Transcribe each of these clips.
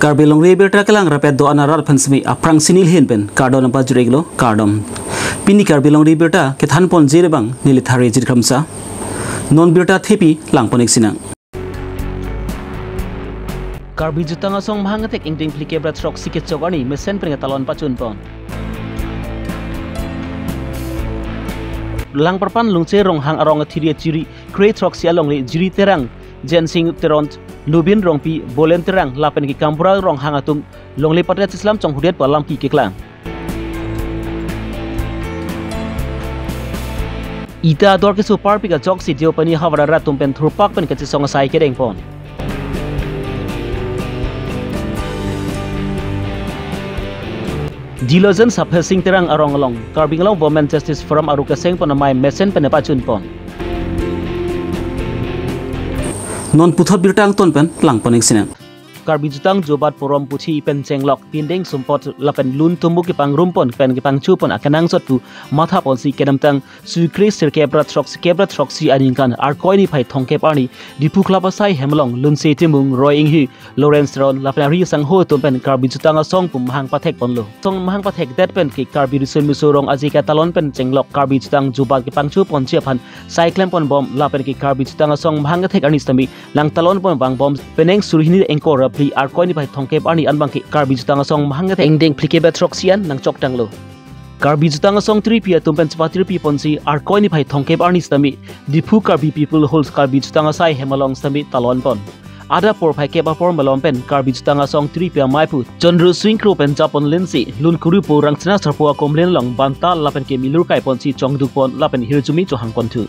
Karbi Longri Abirta kelang rapet do anaral pensmi aprang sinil hin pen kardon apa jureglo kardom. Pini Karbi Longri Abirta kethan pon jirebang nilithari jirkamsa. Non birta thepi langponik sinang. Karbi jutang asong mahangatek ingding plike brat rock sikit chokani mesen pringatalon pachun pon. Lang perpan lungche rong hang arong thiria chiri create rock sia longri jiri terang jensing teront lubin rongpi bolen terang lapen ki kampura rong hang atum longli patret islam chong hudet palam ki keklang. Ita dor ke super pika jok si dio pani hawara ratum pen thurpak pen ke song sai ke deng pon. Dilozen sapesing terang arong along Karbi Longri Women Justice Forum aruka seng panamai mesen penepachun pon. Non puthot birtang ton pen langponik sinang. Karbi jutang jobat porom puthi pen cenglok pindeng sumpot lapen lun tumbu ki pangrumpon pen ki pangchupon akanang sotpu matha pon si kedamtang sukri sirkebrat rock si adinkan arkoini phai thongke parni dipukla pasai hemlong lun se timung roy inghi Lawrence ron lapen ri sang ho ton pen Karbi jutang song pum mahang pathek ponlo song mahang pathek dat pen ki Karbi risun misorong ajika talon pen cenglok Karbi jutang jobat ki pangchupon chiaphan cyclem pon bom lapen ki Karbi jutang song mahang thek anistami lang talon pon bang bom peneng surhini engkor pri arkoini bai thongke ani anbangki Karbi jutang song mahanga engdeng plike betroxian nang chok tanglo Karbi jutang song 3 pia tumpen chpatir pi ponsi arkoini bai thongke ani stami dipu Karbi people holds Karbi jutang sai hemalong stami talon pon ada por phai ke ba por malom pen Karbi jutang song 3 pia maipu chondru swing kro pen japon lensi lun kuru po rangchna sarpo komlen long banta lapen ke milur kai ponsi chongduk pon lapen hirjumi cho hangpon thu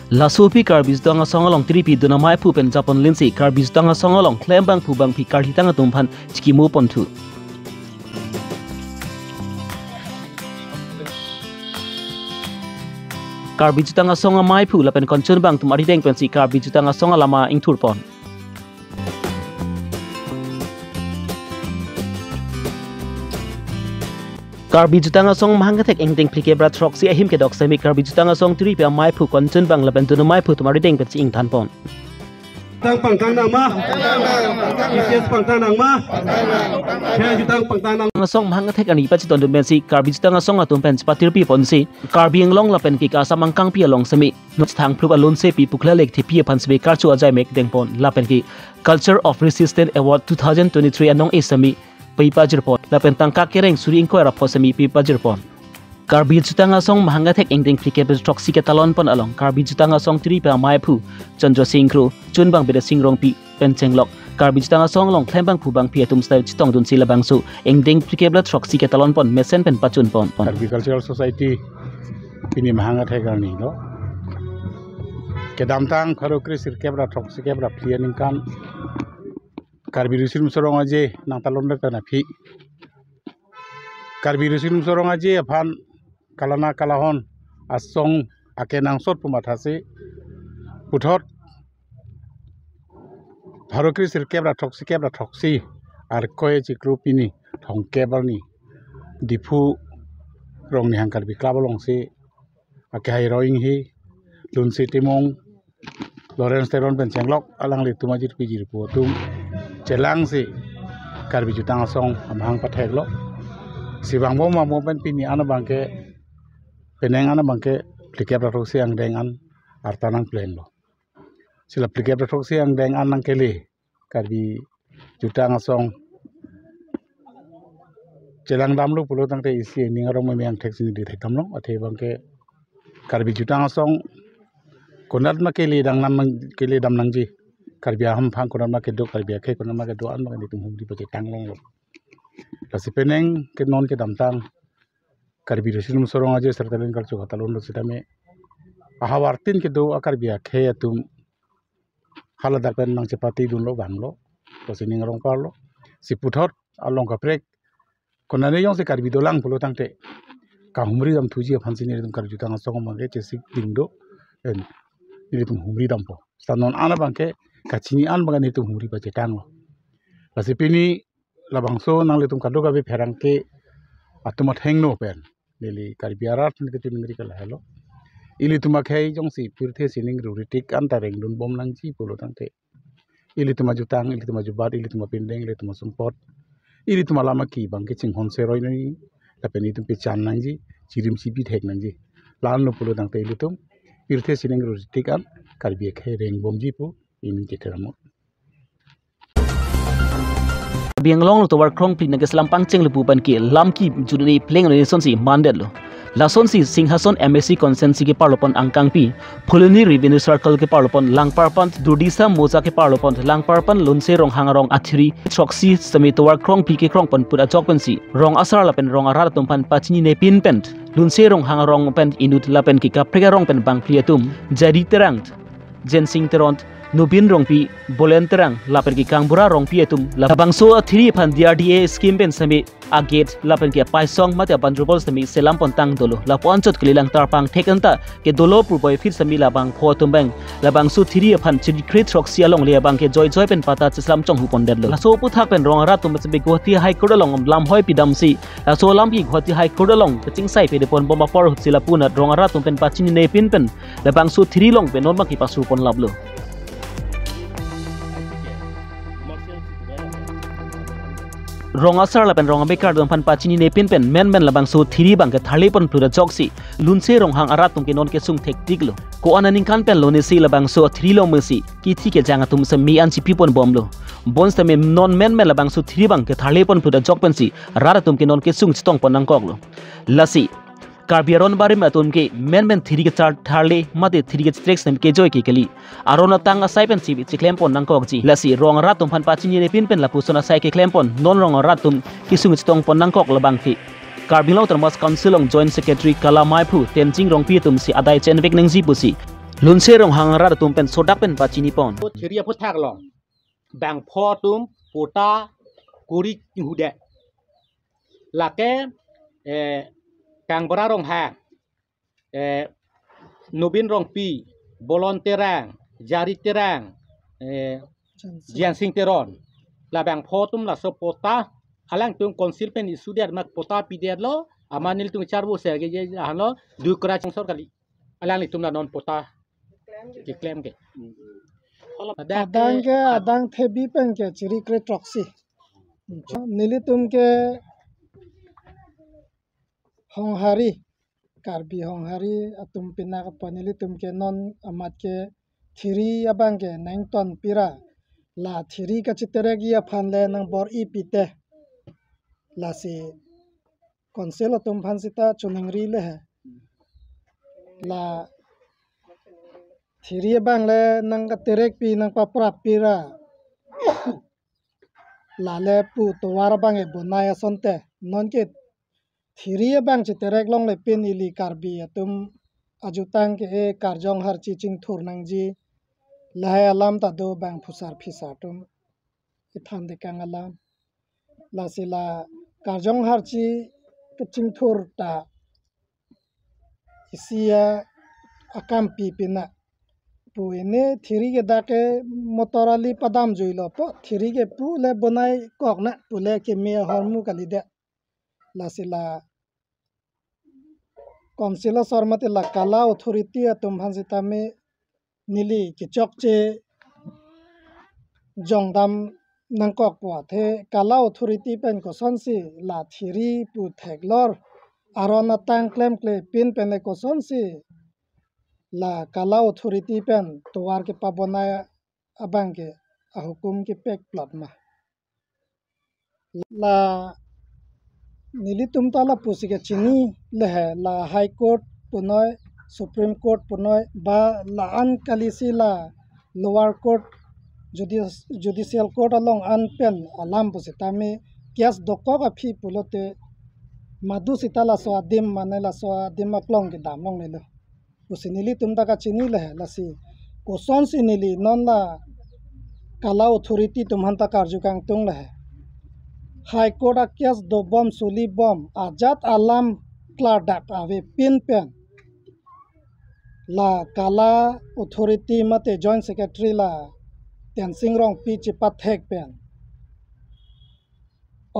Lasopi Karbi jutang songalong tripi duna mai pu pen japon linsi Karbi jutang songalong klembang pubang pi karhitang tumpan chkimu pontu Karbi jutang songa mai pu lapen konchun bang tumari deng pensi Karbi jutang songa lama ingthur pon Karbi jutang song mahangatek engdeng plike brat rock si ahim ke dok semi Karbi jutang song 3 pia mai phu konchun bang laben tunu mai phu tumari deng pe ing than pon tang pangtang nang ma ises pangtang nang ma khe jutang pangtang nang song mahangatek ani pa chiton ben si Karbi jutang song atum pen patir pi pon si Karbi englong lapen ki ka samangkang pi along semi not thang phu alon se pi pukla lek thi pi phan se kar chu ajai mek deng pon lapen ki Culture of Resistance Award 2023 anong esami Pipa Jirpon, lapen tangka kereng suri ingko era posemi Pipa Jirpon. Karbi jutang song mahangatek engdeng plike toxic talon pon along Karbi jutang song 3 pa mai phu Chandra Singkru chunbang beda singrong pi pencenglok Karbi jutang song long klembang phubang pi atum style chitong dun sila bangsu engdeng plike toxic talon pon mesen pen pachun pon Karbi Cultural Society pini mahangatek ani no kedamtang kharokri sirkebra toxic kebra plianing kan Karbi rusin sorong aje nang talon dak na phi Karbi rusin sorong aje aphan kalana kalahon asong akenang sot pumathase puthot bharokri sirkebra toksi ar koe chikru pini thongkebarni dipu rong ni hang Karbi club long se akai rowing hi lunsi timong Lawrence teron pen chenglok alang le tumajir pijir pu tum celang si Karbi jutang song amhang pathek lo sibang bom ma pen pini ana bangke peneng ana bangke plike pratok siang dengan artanang plan lo sila plike pratok siang dengan nang kele Karbi jutang song celang damlu pulo tangte isi ningarong memang tek sini di thekam lo athe bangke Karbi jutang song konat ma kele dang nam kele dam nang ji Karbi aham phang konat ma ke do Karbi ke konat ma ke do an ma ni tum hum di paje tang long lo lasi peneng ke non ke damtang Karbi rusinum sorong aje sertalen kal chu hatalon lo sitame ahawartin ke do Karbi ke atum halada pen nang chepati dun lo bang lo to sining rong par lo si puthot along ka prek konane yong se Karbi do lang pulo tangte ka humri dam thuji phan sini dum Karbi jutang song ma ke chesik dingdo en ni tum humri dam po stanon ana bangke kachini an bagan itu humri baje tang lo lasi pini labangso nang le tum kado gabe pherang ke atumat heng no pen lili Karbi arat ni ke tin ngri kala hello ili tuma khai jong si pirthe sining ruritik anta reng dun bom lang ji pulo tangte ili tuma jutang ili tuma jubat ili tuma pindeng ili tuma sumpot ili tuma lama ki bang ke ching hon seroi ni tapeni tum pe chan nang ji chirim si pi thek nang ji lan no pulo tangte ili tum pirthe sining ruritik an Karbi khai reng bom ji pu ini keteramo biang long to war krong pin nagas lampang cheng lepu ban ki lam ki judani pleng ne son si mandel lo la son si singhason MSC consensi ke parlopon angkang pi phuluni revenue circle ke parlopon langparpan durdisa moza ke parlopon langparpan lunse rong hangarong athiri troxi sami to war krong pi ke krong pon pura chokpen si rong asar la pen rong arar tum pan pachini ne pin pent lunse rong hangarong pen inut la pen ki ka prega rong pen bang pliatum jadi terang jensing teront Nubin rong pi bolen terang lapen ki kangbura rong pi etum labang so 3 pan DRDA scheme pen sami aget lapen ki paisong mate bandrubol sami selam pontang dolo la ponchot klilang tarpang thekanta ke dolo purboy fit sami labang photum bang labang su 3 pan chiri crit roxy along le bang ke joy joy pen pata chislam chong hu pondel la so pu thak pen rong ra tum sami gohti high court along lam hoi pidam si la so lam pi gohti high court along ching sai pe de pon bomba por sila puna rong ra tum pen pachini ne pin pen labang su 3 long pe non ma ki pasu pon lablo rong asar la pen rong bekar dong pan pachini ne pin pen men labang so 3 bang ke thali pon plura joksi lunse rong hang arat tum ke non ke sung thek tiklo ko ananing kan pen lo ne si labang so 3 lo mesi ki thi ke janga tum se mi an si pipon bomlo bons te non men labang so 3 bang ke thali pon plura jok pen si rara tum ke non ke sung chitong pon nang koklo lasi Karbiaron bari ma tum ke men 3 ke char tharle mate 3 ke strex nem ke joy ke kali arona tanga sai pen si chiklem pon nang kok ji lasi rong rat tum phan pachini ne pin pen la pusona sai ke klem pon non rong rat tum kisung chitong pon nang kok labang ki Karbi Longri Abirta Council ong Joint Secretary Kala Maipu tenjing rong pi tum si adai chen bek nang ji pusi lunse rong hang rat tum pen sodak pen pachini pon thiria phu thak long bang pho tum pota kuri hude la ke kang bara rong ha nubin rong pi bolon terang jari terang jian sing teron la bang pho tum la so pota alang tum konsil pen isu der mak pota pi der lo amanil tum charbu se ge hano du kra chang sor kali alang li tum la non pota ke claim ke adang thebi pen ke chiri kre troxy nili tum ke honghari Karbi honghari atum pina ka panili tum ke non amat ke thiri abang ke 9 ton pira la thiri ka chiteregi a phanle nang bor I pite la si konselo tum phan sita chuningri le he la thiri abang le nang ka terek pi nang pa prap pira la le pu to war bang e bonaya sonte non ke thiri bang chiterek long le pin ili Karbi atum ajutang ke e karjong har chi ching thur nang ji lahe alam ta do bang phusar phisa tum ithan de kang alam la sila karjong har chi ching thur ta isia akam pi pina pu ene thiri ke da ke motorali padam joilo po thiri ke pu le bonai kok na pu le ke me hormu kali de la sila Konsila sormati la kala authority atum hansita me nili kichok che jongdam nangkok po the kala authority pen ko sonsi la thiri pu theklor arona tang claim kle pin pen ko sonsi la kala authority pen towar ke pabona abang ke hukum ke pek plot ma la nilitum tala pusike chini lehe la high court punoi supreme court punoi ba la an kalisi la lower court judicial court along an pen alam pusitami kias doko ka phi pulote madu sitala so adim manela so adim aklong ke damong nelo pusinili tumda ka chini lehe lasi koson sinili non la kala authority tumhanta karjukang tung lehe High Court akias do bom suli bom ajat alam kladak ave pin pen la kala authority mate joint secretary la tensing rong pi chipat hek pen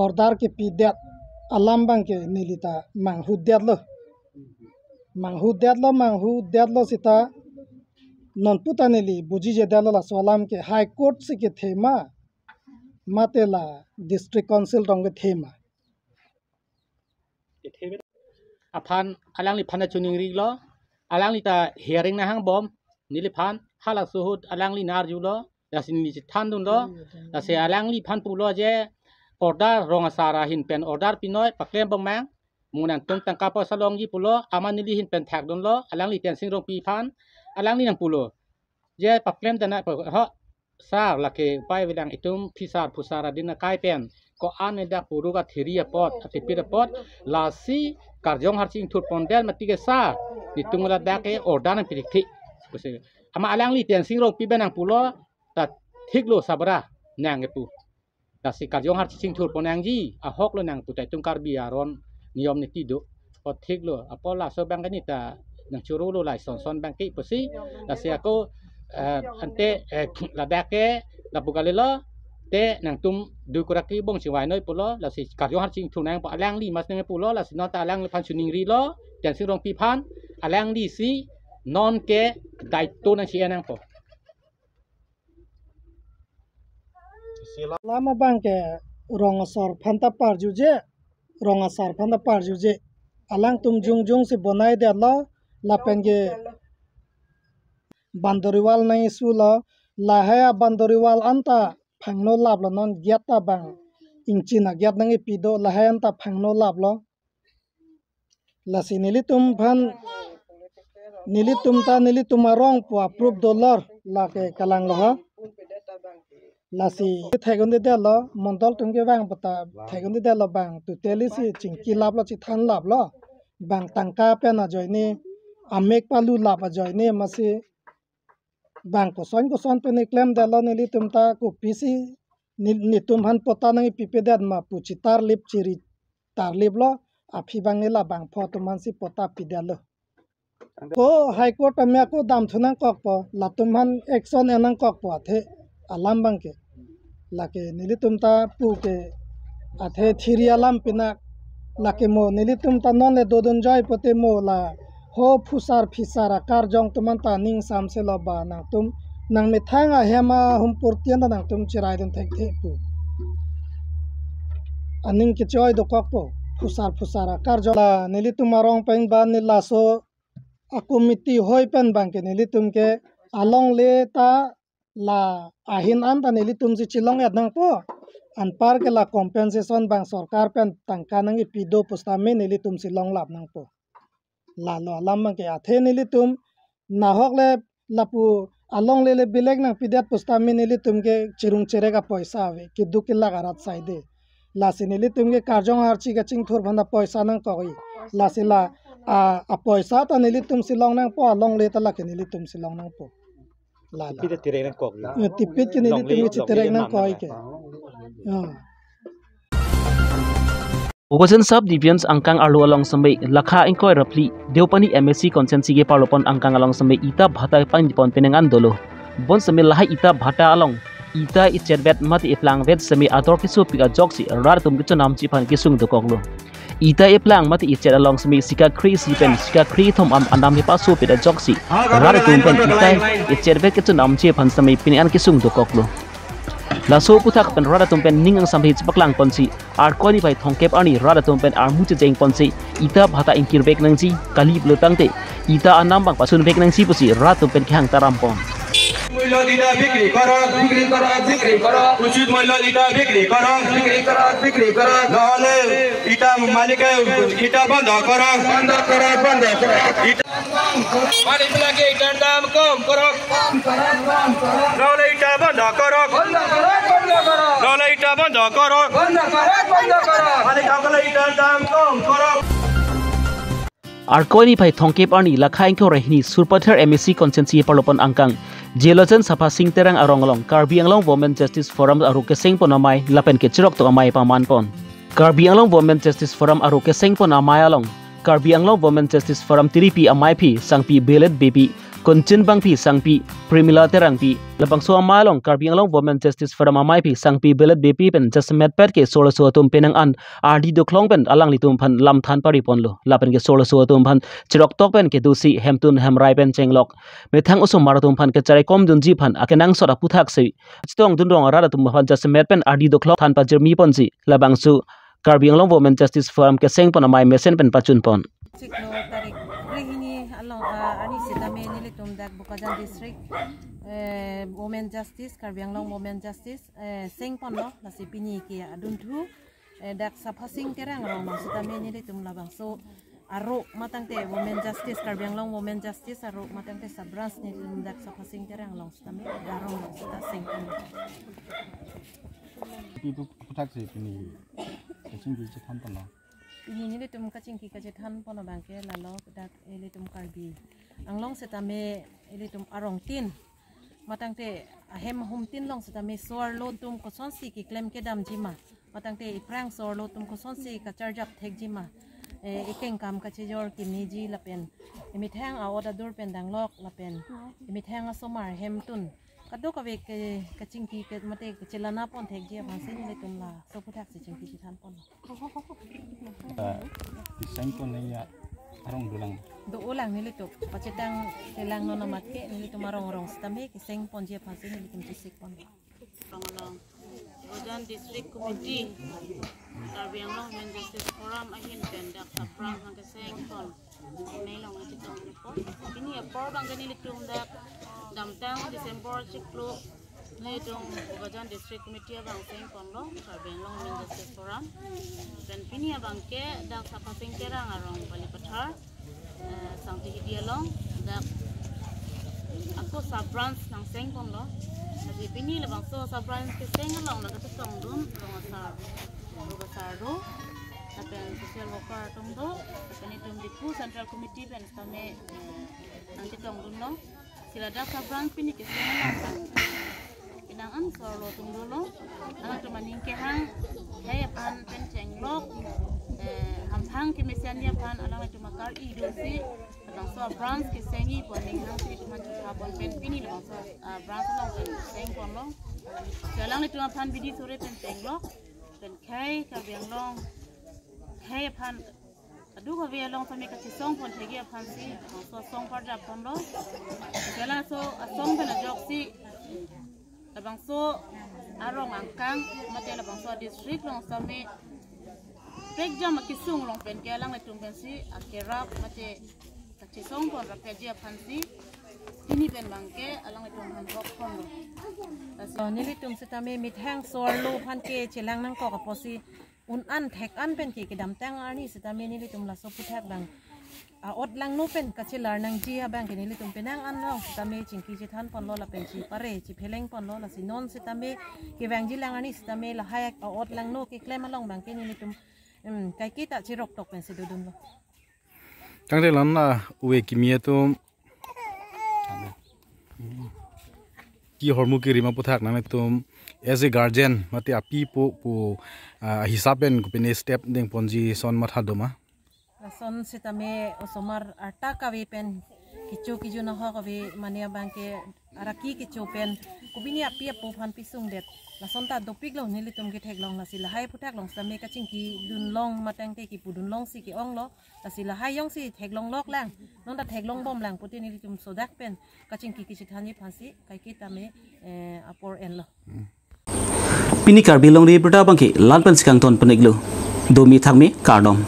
order ke pi det alam bang ke nilita mang hudyat lo manghu deadlo sita non putaneli buji je deadlo la solam ke high court se ke thema matela district council rong ke thema apan alang li phana chuning ri lo alang li ta hearing na hang bom nili phan hala suhut alang li nar ju lo dasin ni than dun lo dase alang li phan pu lo je order rong asara hin pen order pinoi paklem bang mang munan tum tangka po salong ji pulo aman nili hin pen thak dun lo alang li ten sing rong pi phan alang li nang pulo je paklem dana po ha sa la ke pai wedang itum pisar pusara din kai pen ko an dak puru ka thiria pot atipira pot la si karjong har sing thut pondel mati ke sa ditungla dak ke order na pirikthi ama alang li ten sing rong pi benang pulo ta thiklo sabra nang ke pu ta si karjong har sing thut ponang ji a hok lo nang pu tai tung karbi aron niom ni tido po thiklo apola so bang ni ta nang churu lo lai son bang ki posi ta si ako ante la dak ke la bukale lo te nang tum du kuraki bong siwai noi pulo la si karjong har sing thunang pa alang li mas nang pulo la si no ta alang pan chuning ri lo ten sing rong pi phan alang li si non ke dai to nang si anang po lama bang ke rong asar phanta par juje rong asar phanta par juje alang tum jung se bonai de lo la pen ge bandoriwal nai su lo la haya bandoriwal anta phangno lab lo non gyata bang ingchina gyat nang pido la haya anta phangno lab lo la sinili tum phan nili tumarong po approve dollar la ke kalang lo ha la si thaigon de lo mondol tung ke bang pata thaigon de lo bang tu teli si chingki lab lo chi than lab lo bang tangka pe na joy ni amek palu lab a joy ni masi bang ko son pe ni claim de lo nili tum ta ko pisi ni tum han pota nang pipe de ma puchi tar lip chiri tar lip lo aphi bang ni la bang pho tum han si pota pi de lo ko high court amya ko dam thunang kok po la tum han action enang kok po the alam bang ke lake nilitum ta pu ke athe thiri alam pina lake mo nilitum ta non le dodon joy pote mo la ho phusar phisara kar jong tuman ta ning sam se lo ba nang tum nang me thanga hema hum purtian da nang tum chirai den thek the pu aning ke choy do kok po phusara kar jong la nilitum arong pen ba ni la so akomiti hoi pen bang ke nilitum ke along le ta la ahin an ta nili tum si chilong et nang po an par ke la compensation bang sarkar pen tangka nang pido pustame nili tum si long lap nang po la lo alam ke athe nili tum na hok le lapu along le bilek nang pidet pustame nili tum ke chirung chere ka paisa ave ki 2 kila garat saide la si nili tum ke karjong harchi ka ching thur bhanda paisa nang koi la si la a paisa ta nili tum si long nang po along le ta la ke nili tum si long nang po la pita tireng nang kok tipit ke nili tum chi tereng nang koi ke Ogasan sub divisions angkang arlo along sambai lakha ingkoi rapli deupani MSc consensi ge parlopon angkang along sambai ita bhata pang dipon penengan dolo bon samai lahai ita bhata along ita icherbet mati iflang vet samai ator kisu pika joksi rar tum kichu nam chi pan kisung dokoklo ita iflang mati ichet along samai sika kri sipen sika kri thom am andam hi pasu pida joksi rar tum pen ita icherbet kichu nam chi pan samai pinan kisung dokoklo laso puthak pen rada tumpen ning ang samhi chpaklang ponsi ar koni bai thongkep ani rada tumpen ar mu cheng ponsi ita bhata inkir bek nangji kalib lutangte ita anam bang pasun bek nangsi pusi rada tumpen khang taram pon মূল্য দিদা বিক্রি করো উচিত মূল্য দিদা বিক্রি করো নহলে ইটা মালিকে ইটা বন্ধ করো মালিক লাগে ইটার দাম কম করো নহলে ইটা বন্ধ করো নহলে ইটা বন্ধ করো মালিক সকলে ইটার দাম কম করো ar koni bai thongkep ani lakha ingko rehni surpather MSc consensi parlopon angkang jelojan sapa sing terang aronglong Karbi Anglong Women Justice Forum aruke sing ponamai lapen ke chirok to amai paman pon Karbi Anglong Women Justice Forum aruke sing ponamai along Karbi Anglong Women Justice Forum tiripi amai phi sangpi belet baby konchin bang pi sangpi primila terang pi labang so malong Karbi Anglong Women Justice Forum amai pi sangpi belet bp pen jasmet pet ke solo so tum penang an rd do klong pen alang litum phan lam than pari pon lo lapen ke solo so tum phan chirok tok pen ke dusi hemtun hamrai pen chenglok methang usum maratum phan ke charai kom dun ji phan akenang sora puthak sei chitong dun rong ara tum phan jasmet pen rd do klong than pa jermi pon ji labang su Karbi Anglong Women Justice Forum ke seng pon amai mesen pen pachun pon Ciklo tarik rihini along ani sitame nili tumdak Bukajan district Women Justice Karbi Anglong Women Justice seng pon lo nasi pini ki adun thu dak sapasing terang rong sitame nili tum labang so aro matang te Women Justice Karbi Anglong Women Justice aro matang te sabrans nili tumdak sapasing terang long sitame darong lo sita seng pon Ibu putak sih ini kecing di cetan pun lah. Ini ni tum kacing ki kajetan pon bangke lalo dak eli tum Karbi Anglong setame eli tum arong tin matang te ahem hum tin long setame sor lo tum ko son si ki klem ke dam jima matang te iprang sor lo tum ko son si ka charge up thek jima ikeng kam ka chejor ki niji lapen imi thang a oda dur pen dang lok lapen imi thang a somar hem tun kadu ka vek kacing ki ke mate chelana pon thek je bang sin le tum la so puthak si ching ki than pon Desain pun ni ya arong dulang. do ulang ni lituk pacetang telang nona matke ni litum marong rong stame ki seng pon je bang sin litum tisik pon Pangalong Jan District Committee Karbi Anglong Women Justice Forum ahin pendak saprang hangke seng pon nelong ati tong report ini apor bang gani litum dak damtang Desember ciklu Naitung Jan District Committee abang seng pon lo Karbi Anglong Women Justice Forum dan pini abang ke dak sapasing terang arong bali pathar sangti hidialong dak aku sabrans nang seng pon lo jadi pini labang so sabrans ke seng long na katong dun long asar do apen social worker tum do apen itum diku Central Committee ben stame nanti tong dun lo sila dak sabrans pini ke seng long pinangan solo tum dulu anak tu maning ke hang hey pan penceng lok hang ke mesian dia pan alang itu makar idosi alang so branch ke sengi poning hang tu man habon pen pini lo so branch long pen seng pon lo alang itu pan bidi sore penceng lok pen kai ka biang long hey pan adu ka biang long sami ka song pon thegi pan si so song par da pon lo alang so song pen ajok si labang so arong angkang mate labang so district long sami pek jam makisung long pen ke lang itung pensi akerap mate kachisong pon rapedia pansi ini pen bangke alang itung hanbok pon so nilitum setame mit hang sor lo phan ke chelang nang ko ka posi un an thek an pen ki kedam tang ani setame nilitum la so puthak bang ot lang no pen kachilar nang ji ha bang ke nilitum penang an long setame chingki je than pon lo la pen chi pare chi pheleng pon lo la sinon setame ki bang ji lang ani setame la hayak ot lang no ki klem along bang ke nilitum kai kita chirok tok pen sidudun lo Kang de lan na uwe kimia tu ki hormu ki rima puthak na tum as a guardian mate api pu hisaben ko pene step deng ponji son matha doma son setame osomar arta kawe pen kichu na ho kawe mania bangke araki kichu pen kubini api apu phan pisung det la son ta dopik lo nilitum ki thek long la sila hai puthak long same ka chingki dun long matang te ki pudun long si ki ong lo la sila hai yong si thek long lok lang non ta thek long bom lang puti nilitum sodak pen ka chingki ki chithani phansi kai ki tame apor en lo Pini Karbi Longri Abirta bangke lan pen sikang ton peniglo domi thangme kardom